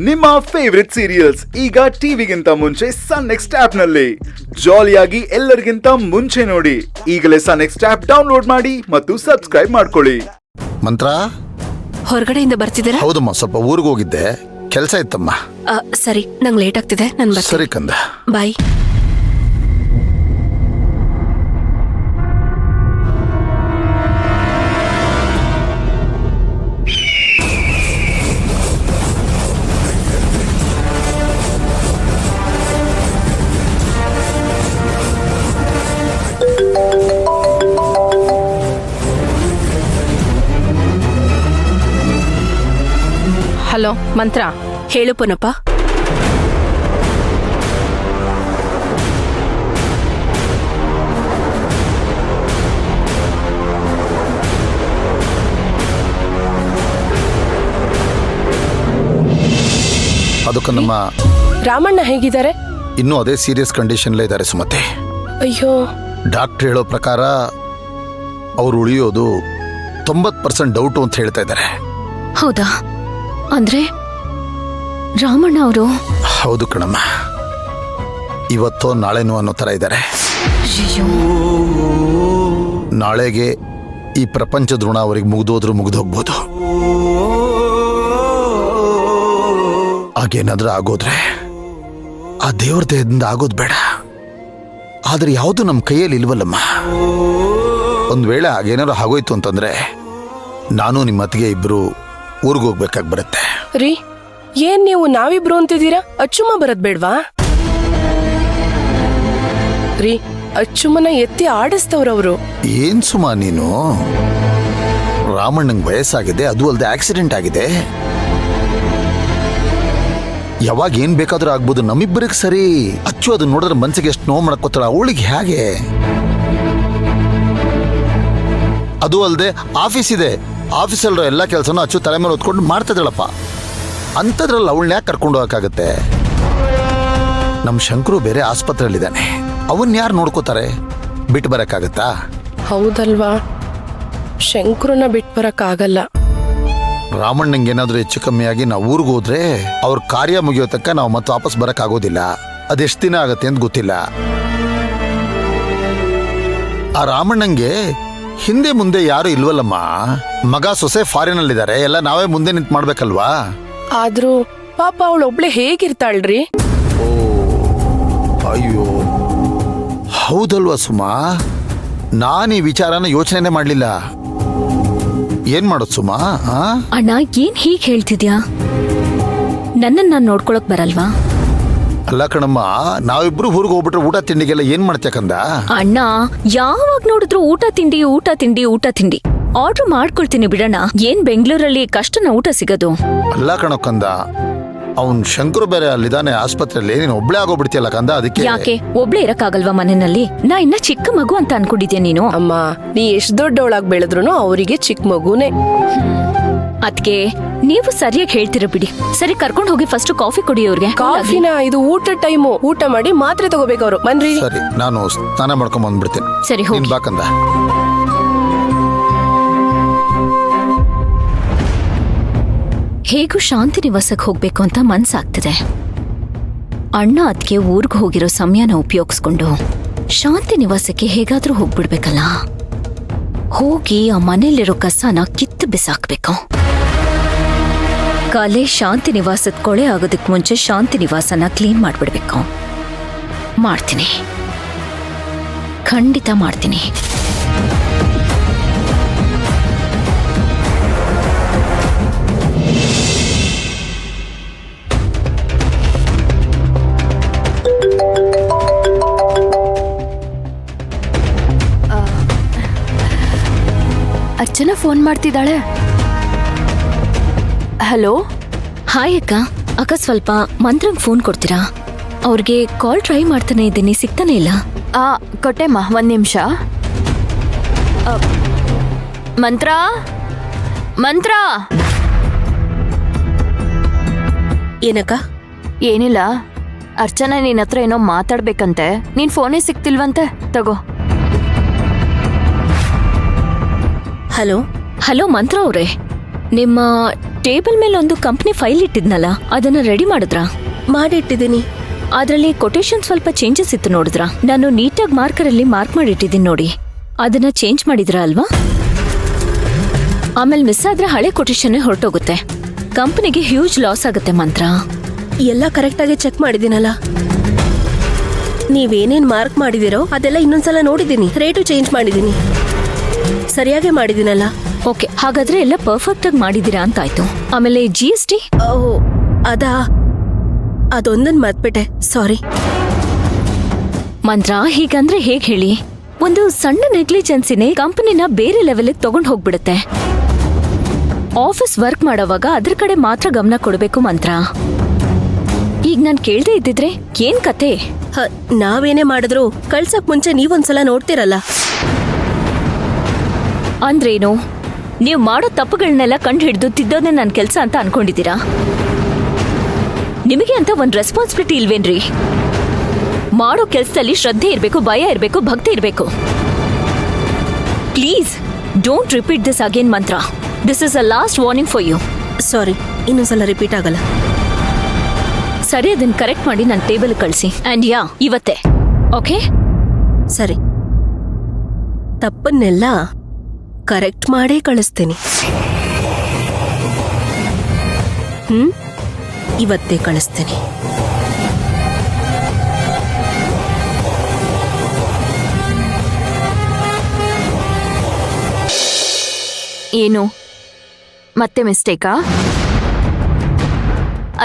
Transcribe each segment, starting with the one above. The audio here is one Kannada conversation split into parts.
ನಿಮ್ಮ ಫೇವರಿಟ್ ಸೀರಿಯಲ್ಸ್ ಈಗ ಟಿವಿಗಿಂತ ಮುಂಚೆ ಸನ್ ನೆಕ್ಸ್ಟ್ ಆಪ್ ನಲ್ಲಿ ಜಾಲಿಯಾಗಿ ಎಲ್ಲರಿಗಿಂತ ಮುಂಚೆ ನೋಡಿ. ಈಗಲೇ ಸನ್ ನೆಕ್ಸ್ಟ್ ಆಪ್ ಡೌನ್ಲೋಡ್ ಮಾಡಿ ಮತ್ತು ಸಬ್ಸ್ಕ್ರೈಬ್ ಮಾಡ್ಕೊಳ್ಳಿ. ಮಂತ್ರ ಹೊರಗಡೆಯಿಂದ ಬರ್ತಿದ್ದೀರಾ? ಹೌದಮ್ಮ, ಸ್ವಲ್ಪ ಊರಿಗೆ ಹೋಗಿದ್ದೆ, ಕೆಲಸ ಇತ್ತಮ್ಮ. ಸರಿ, ನಂಗೆ ಲೇಟ್ ಆಗ್ತಿದೆ, ನಾನು ಬರ್ತೀನಿ. ಸರಿ ಕಂದ, ಬಾಯ್. ಹಲೋ ಮಂತ್ರ, ಹೇಳು ಪೊನ್ನಪ್ಪ. ಅದಕ್ಕೆ ನಮ್ಮ ರಾಮಣ್ಣ ಹೇಗಿದ್ದಾರೆ? ಇನ್ನೂ ಅದೇ ಸೀರಿಯಸ್ ಕಂಡೀಷನ್ಲೇ ಇದ್ದಾರೆ ಸುಮತಿ. ಅಯ್ಯೋ, ಡಾಕ್ಟರ್ ಹೇಳೋ ಪ್ರಕಾರ ಅವ್ರು ಉಳಿಯೋದು 90% ಡೌಟು ಅಂತ ಹೇಳ್ತಾ ಇದ್ದಾರೆ. ಹೌದಾ? ಅಂದ್ರೆ ರಾಮಣ್ಣ ಅವರು? ಹೌದು ಕಣಮ್ಮ, ಇವತ್ತೋ ನಾಳೆನೋ ಅನ್ನೋ ಥರ ಇದ್ದಾರೆ. ನಾಳೆಗೆ ಈ ಪ್ರಪಂಚದ ಋಣ ಅವರಿಗೆ ಮುಗಿದೋದ್ರೂ ಮುಗಿದೋಗ್ಬೋದು. ಹಾಗೇನಾದ್ರೂ ಆಗೋದ್ರೆ ಆ ದೇವ್ರ ದೇಹದಿಂದ ಆಗೋದು ಬೇಡ. ಆದ್ರೆ ಯಾವುದು ನಮ್ಮ ಕೈಯಲ್ಲಿ ಇಲ್ವಲ್ಲಮ್ಮ. ಒಂದು ವೇಳೆ ಹಾಗೇನಾದ್ರು ಆಗೋಯ್ತು ಅಂತಂದ್ರೆ ನಾನು ನಿಮ್ಮ ಅತ್ತಿಗೆ ಇಬ್ರು ಊರಿಗೆ ಹೋಗ್ಬೇಕಾಗಿ ಬರುತ್ತೆ. ರೀ, ಏನ್ ನೀವು ನಾವಿಬ್ರು ಅಂತಿದ್ದೀರಾ? ಅಚ್ಚುಮ್ಮ ಬರದ್ ಬೇಡ್ವಾ? ರೀ, ಅಚ್ಚುಮ್ಮನ ಎತ್ತಿ ಆಡಿಸ್ತವ್ರವ್ರು. ಏನ್ ಸುಮಾ ನೀನು? ರಾಮಣ್ಣಂಗೆ ವಯಸ್ಸಾಗಿದೆ, ಅದು ಅಲ್ಲದೆ ಆಕ್ಸಿಡೆಂಟ್ ಆಗಿದೆ. ಯಾವಾಗ ಏನ್ ಬೇಕಾದ್ರೂ ಆಗ್ಬೋದು. ನಮ್ಮಿಬ್ಬರಿಗೆ ಸರಿ. ಅಚ್ಚು ಅದನ್ನ ನೋಡಿದ್ರೆ ಮನ್ಸಿಗೆ ಎಷ್ಟು ನೋವು ಮಾಡ್ಕೋತಾಳ, ಅವಳಿಗೆ ಹೇಗೆ? ಅದು ಅಲ್ಲದೆ ಆಫೀಸ್ ಇದೆ, ಆಫೀಸಲ್ಲಿರೋ ಎಲ್ಲ ಕೆಲಸನೂ ಅಚ್ಚು ತಲೆ ಮೇಲೆ ಹೊತ್ಕೊಂಡು ಮಾಡ್ತಿದ್ದಾಳಪ್ಪ. ಅಂಥದ್ರಲ್ಲಿ ಅವಳನ್ನ ಯಾಕೆ ಕರ್ಕೊಂಡು ಹೋಗಕ್ಕಾಗತ್ತೆ? ನಮ್ಮ ಶಂಕರು ಬೇರೆ ಆಸ್ಪತ್ರೆಯಲ್ಲಿದ್ದಾನೆ, ಅವನ್ನ ಯಾರು ನೋಡ್ಕೋತಾರೆ? ಬಿಟ್ಟು ಬರಕ್ಕಾಗತ್ತಾ? ಹೌದಲ್ವಾ, ಶಂಕರನ್ನ ಬಿಟ್ಟು ಬರಕ್ಕಾಗಲ್ಲ. ರಾಮಣ್ಣಂಗೆ ಏನಾದ್ರೂ ಹೆಚ್ಚು ಕಮ್ಮಿಯಾಗಿ ನಾವು ಊರಿಗೆ ಹೋದ್ರೆ ಅವ್ರ ಕಾರ್ಯ ಮುಗಿಯೋ ತನಕ ನಾವು ಮತ್ತೆ ವಾಪಸ್ ಬರಕ್ಕಾಗೋದಿಲ್ಲ. ಅದೆಷ್ಟು ದಿನ ಆಗತ್ತೆ ಅಂತ ಗೊತ್ತಿಲ್ಲ. ಆ ರಾಮಣ್ಣಂಗೆ ಹಿಂದೆ ಮುಂದೆ ಯಾರು ಇಲ್ವಲ್ಲಮ್ಮ. ಮಗ ಸೊಸೆ ಫಾರಿನಲ್ಲಿದ್ದಾರೆ, ಎಲ್ಲ ನಾವೇ ಮುಂದೆ ನಿಂತು ಮಾಡ್ಬೇಕಲ್ವಾ? ಆದ್ರೂ ಪಾಪ ಅವಳೊಬ್ಳೆ ಹೇಗಿರ್ತಾಳ್ರಿ? ಓ ಅಯ್ಯೋ, ಹೌದಲ್ವಾ ಸುಮಾ, ನಾನು ಈ ವಿಚಾರನ ಯೋಚನೆ ಮಾಡಲಿಲ್ಲ. ಏನ್ ಮಾಡೋದು ಸುಮಾ? ಅಣ್ಣ, ಏನ್ ಹೀಗ್ ಹೇಳ್ತಿದ್ಯಾ? ನನ್ನನ್ನ ನಾನು ನೋಡ್ಕೊಳಕ್ ಬರಲ್ವಾ? ಅಲ್ಲ ಕಣಮ್ಮ, ನಾವಿಬ್ರು ಊರಿಗೆ ಹೋಗ್ಬಿಟ್ರೆ ಊಟ ತಿಂಡಿಗೆಲ್ಲ ಏನ್ ಮಾಡ್ತೇಕಂದ? ಅಣ್ಣ, ಯಾವಾಗ ನೋಡಿದ್ರು ಊಟ ತಿಂಡಿ ಊಟ ತಿಂಡಿ ಊಟ ತಿಂಡಿ. ಆರ್ಡರ್ ಮಾಡ್ಕೊಳ್ತೀನಿ ಬಿಡಣ್ಣ. ಏನ್ ಬೆಂಗಳೂರಲ್ಲಿ ಕಷ್ಟನ ಊಟ ಸಿಗೋದು? ಅಲ್ಲ ಕಣಕ್ಕಂದ, ಅವನ್ ಶಂಕರು ಬೇರೆ ಅಲ್ಲಿದ್ದಾನೆ ಆಸ್ಪತ್ರೆಯಲ್ಲಿ, ನೀನು ಒಬ್ಳೆ ಆಗೋಗ್ಬಿಡ್ತೀಯಲ್ಲ ಕಂದ. ಅದಕ್ಕೆ ಯಾಕೆ ಒಬ್ಳೆ ಇರಕ್ಕಾಗಲ್ವಾ ಮನೆಯಲ್ಲಿ? ನಾ ಇನ್ನ ಚಿಕ್ಕ ಮಗು ಅಂತ ಅನ್ಕೊಂಡಿದ್ಯಾ ನೀನು? ಅಮ್ಮ, ನೀ ಎಷ್ಟ್ ದೊಡ್ಡವಳಾಗ್ ಬೆಳೆದ್ರು ಅವರಿಗೆ ಚಿಕ್ಕ ಮಗುನೇ. ಅದ್ಕೆ ನೀವು ಸರಿಯಾಗಿ ಹೇಳ್ತೀರ ಬಿಡಿ. ಸರಿ, ಕರ್ಕೊಂಡು ಹೋಗಿ ಫಸ್ಟ್ ಕಾಫಿ ಕೊಡಿ ಅವ್ರಿಗೆ. ಕಾಫಿನ? ಇದು ಊಟ ಟೈಮು, ಊಟ ಮಾಡಿ ಮಾತ್ರೆ ತಗೋಬೇಕವ್ರು. ಬನ್ರಿ. ಸರಿ, ನಾನು ಸ್ನಾನ ಮಾಡ್ಕೊಂಡ್ ಬಂದ್ಬಿಡ್ತೇನೆ. ಸರಿ, ಹೋಗಿ ಬಾಕಂದ. ಹೇಗೂ ಶಾಂತಿ ನಿವಾಸಕ್ಕೆ ಹೋಗ್ಬೇಕು ಅಂತ ಮನ್ಸಾಗ್ತಿದೆ. ಅಣ್ಣ ಅದ್ಕೆ ಊರ್ಗ್ ಹೋಗಿರೋ ಸಮಯನ ಉಪಯೋಗಿಸ್ಕೊಂಡು ಶಾಂತಿ ನಿವಾಸಕ್ಕೆ ಹೇಗಾದ್ರೂ ಹೋಗ್ಬಿಡ್ಬೇಕಲ್ಲ. ಹೋಗಿ ಆ ಮನೇಲಿರೋ ಕಸನ ಕಿತ್ತು ಬಿಸಾಕ್ಬೇಕು. ಕಲೆ ಶಾಂತಿ ನಿವಾಸದ ಕೊಳೆ ಆಗೋದಕ್ಕೆ ಮುಂಚೆ ಶಾಂತಿ ನಿವಾಸನ ಕ್ಲೀನ್ ಮಾಡ್ಬಿಡ್ಬೇಕು. ಮಾಡ್ತೀನಿ, ಖಂಡಿತ ಮಾಡ್ತೀನಿ. ಅರ್ಚನಾ ಫೋನ್ ಮಾಡ್ತಿದ್ದಾಳೆ. ಹಲೋ. ಹಾಯ್ ಅಕ್ಕ. ಅಕ್ಕ, ಸ್ವಲ್ಪ ಮಂತ್ರಂಗ್ ಫೋನ್ ಕೊಡ್ತೀರಾ? ಅವ್ರಿಗೆ ಕಾಲ್ ಟ್ರೈ ಮಾಡ್ತಾನೆ ಇದ್ದೀನಿ, ಸಿಗ್ತಾನೆ ಇಲ್ಲ. ಕೊಟ್ಟೆಮ್ಮ, 1 ನಿಮಿಷ. ಮಂತ್ರ, ಮಂತ್ರ. ಏನಕ್ಕ? ಏನಿಲ್ಲ, ಅರ್ಚನಾ ನಿನ್ನ ಹತ್ರ ಏನೋ ಮಾತಾಡ್ಬೇಕಂತೆ. ನೀನ್ ಫೋನೇ ಸಿಕ್ತಿಲ್ವಂತೆ, ತಗೋ. ಹಲೋ ಹಲೋ ಮಂತ್ರ ಅವ್ರೆ, ನಿಮ್ಮ ಟೇಬಲ್ ಮೇಲೆ ಒಂದು ಕಂಪ್ನಿ ಫೈಲ್ ಇಟ್ಟಿದ್ನಲ್ಲ ಅದನ್ನ ರೆಡಿ ಮಾಡಿದ್ರಾ? ಮಾಡಿಟ್ಟಿದ್ದೀನಿ. ಅದರಲ್ಲಿ ಕೊಟೇಶನ್ ಸ್ವಲ್ಪ ಚೇಂಜಸ್ ಇತ್ತು ನೋಡಿದ್ರಾ? ನಾನು ನೀಟಾಗಿ ಮಾರ್ಕರ್ ಅಲ್ಲಿ ಮಾರ್ಕ್ ಮಾಡಿಟ್ಟಿದ್ದೀನಿ ನೋಡಿ. ಅದನ್ನ ಚೇಂಜ್ ಮಾಡಿದ್ರಾ ಅಲ್ವಾ? ಆಮೇಲೆ ಮಿಸ್ ಆದ್ರೆ ಹಳೆ ಕೊಟೇಶನ್ ಹೊರಟೋಗುತ್ತೆ. ಕಂಪನಿಗೆ ಹ್ಯೂಜ್ ಲಾಸ್ ಆಗುತ್ತೆ ಮಂತ್ರ. ಎಲ್ಲ ಕರೆಕ್ಟಾಗಿ ಚೆಕ್ ಮಾಡಿದ್ದೀನಲ್ಲ. ನೀವೇನೇನ್ ಮಾರ್ಕ್ ಮಾಡಿದಿರೋ ಅದೆಲ್ಲ ಇನ್ನೊಂದ್ಸಲ ನೋಡಿದ್ದೀನಿ. ರೇಟು ಚೇಂಜ್ ಮಾಡಿದ್ದೀನಿ. ಸರಿಯಾಗಿ ಮಾಡಿದ್ದೀನಲ್ಲ. ಓಕೆ, ಹಾಗಾದ್ರೆ ಎಲ್ಲ ಪರ್ಫೆಕ್ಟ್ ಆಗಿ ಮಾಡಿದೀರಾ ಅಂತಾಯ್ತು. ಆಮೇಲೆ GST? ಓ ಅದೊಂದನ್ ಮರ್ತ್ಬಿಟ್ಟೆ, ಸಾರಿ. ಮಂತ್ರ, ಹೀಗಂದ್ರೆ ಹೇಗ್ ಹೇಳಿ? ಒಂದು ಸಣ್ಣ ನೆಗ್ಲಿಜೆನ್ಸಿನೇ ಕಂಪನಿನ ಬೇರೆ ಲೆವೆಲ್ಗೆ ತಗೊಂಡ್ ಹೋಗ್ಬಿಡುತ್ತೆ. ಆಫೀಸ್ ವರ್ಕ್ ಮಾಡೋವಾಗ ಅದ್ರ ಕಡೆ ಮಾತ್ರ ಗಮನ ಕೊಡ್ಬೇಕು ಮಂತ್ರ. ಈಗ ನಾನ್ ಕೇಳ್ದೆ ಇದ್ದಿದ್ರೆ ಏನ್ ಕತೆ? ನಾವೇನೇ ಮಾಡಿದ್ರು ಕಳ್ಸಕ್ ಮುಂಚೆ ನೀವೊಂದ್ಸಲ ನೋಡ್ತಿರಲ್ಲ. ಅಂದ್ರೇನು? ನೀವು ಮಾಡೋ ತಪ್ಪುಗಳನ್ನೆಲ್ಲ ಕಂಡು ಹಿಡಿದು ತಿದ್ದೋದೇ ನನ್ನ ಕೆಲಸ ಅಂತ ಅನ್ಕೊಂಡಿದ್ದೀರಾ? ನಿಮಗೆ ಅಂತ ಒಂದು ರೆಸ್ಪಾನ್ಸಿಬಿಲಿಟಿ ಇಲ್ವೇನ್ರಿ? ಮಾಡೋ ಕೆಲಸದಲ್ಲಿ ಶ್ರದ್ಧೆ ಇರಬೇಕು, ಭಯ ಇರಬೇಕು, ಭಕ್ತಿ ಇರಬೇಕು. Please don't repeat this again ಮಂತ್ರ. This is a last warning for you. Sorry, ಇನ್ನೊಂದ್ಸಲ ರಿಪೀಟ್ ಆಗಲ್ಲ. ಸರಿ, ಅದನ್ನ ಕರೆಕ್ಟ್ ಮಾಡಿ ನನ್ನ ಟೇಬಲ್ ಕಳಿಸಿ. ಅಂಡ್ ಯಾ, ಇವತ್ತೇ. ಓಕೆ, ಸರಿ. ತಪ್ಪನ್ನೆಲ್ಲ ಕರೆಕ್ಟ್ ಮಾಡೇ ಕಳಿಸ್ತೀನಿ. ಇವತ್ತೇ ಕಳಿಸ್ತೀನಿ. ಏನು ಮತ್ತೆ ಮಿಸ್ಟೇಕಾ?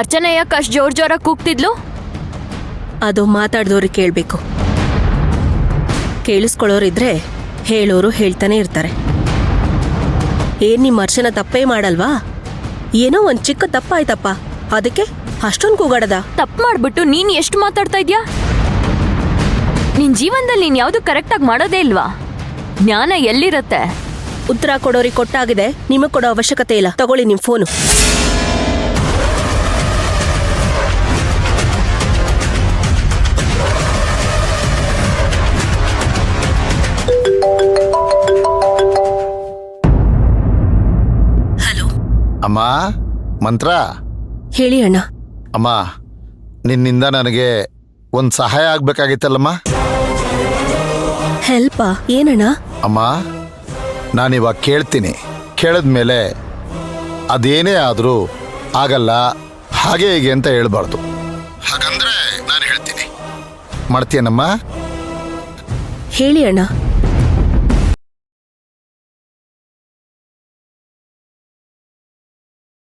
ಅರ್ಚನಾ ಯಾಕೆ ಅಷ್ಟು ಜೋರಾಗಿ ಕೂಗ್ತಿದ್ಲು? ಅದು ಮಾತಾಡ್ದವ್ರಿಗೆ ಕೇಳಬೇಕು. ಕೇಳಿಸ್ಕೊಳ್ಳೋರಿದ್ರೆ ಹೇಳೋರು ಹೇಳ್ತಾನೆ ಇರ್ತಾರೆ. ಏನ್ ನಿಮ್ಮ ಅರ್ಚನಾ ತಪ್ಪೇ ಮಾಡಲ್ವಾ? ಏನೋ ಒಂದ್ ಚಿಕ್ಕ ತಪ್ಪಾಯ್ತಪ್ಪ, ಅದಕ್ಕೆ ಅಷ್ಟೊಂದು ಕೂಗಾಡದ? ತಪ್ಪು ಮಾಡ್ಬಿಟ್ಟು ನೀನ್ ಎಷ್ಟು ಮಾತಾಡ್ತಾ ಇದ್ಯಾ? ನಿನ್ ಜೀವನದಲ್ಲಿ ನೀನ್ ಯಾವ್ದು ಕರೆಕ್ಟಾಗಿ ಮಾಡೋದೇ ಇಲ್ವಾ? ಜ್ಞಾನ ಎಲ್ಲಿರತ್ತೆ? ಉತ್ತರ ಕೊಡೋರಿಗೆ ಕೊಟ್ಟಾಗಿದೆ, ನಿಮಗ್ ಕೊಡೋ ಅವಶ್ಯಕತೆ ಇಲ್ಲ. ತಗೊಳ್ಳಿ ನಿಮ್ ಫೋನು. ಹಲೋ ಅಮ್ಮ, ಮಂತ್ರ. ಹೇಳಿ ಅಣ್ಣ. ಅಮ್ಮ, ನಿನ್ನಿಂದ ನನಗೆ ಒಂದು ಸಹಾಯ ಆಗ್ಬೇಕಾಗಿತ್ತಲ್ಲಮ್ಮ. ಹೆಲ್ಪಾ? ಏನಣ್ಣ? ಅಮ್ಮ, ನಾನಿವಾಗ ಕೇಳ್ತೀನಿ. ಕೇಳಿದ್ಮೇಲೆ ಅದೇನೇ ಆದರೂ ಆಗಲ್ಲ, ಹಾಗೆ ಹೀಗೆ ಅಂತ ಹೇಳ್ಬಾರ್ದು. ಹಾಗಂದ್ರೆ ನಾನು ಹೇಳ್ತೀನಿ. ಮಾಡ್ತೀಯನಮ್ಮ? ಹೇಳಿ ಅಣ್ಣ.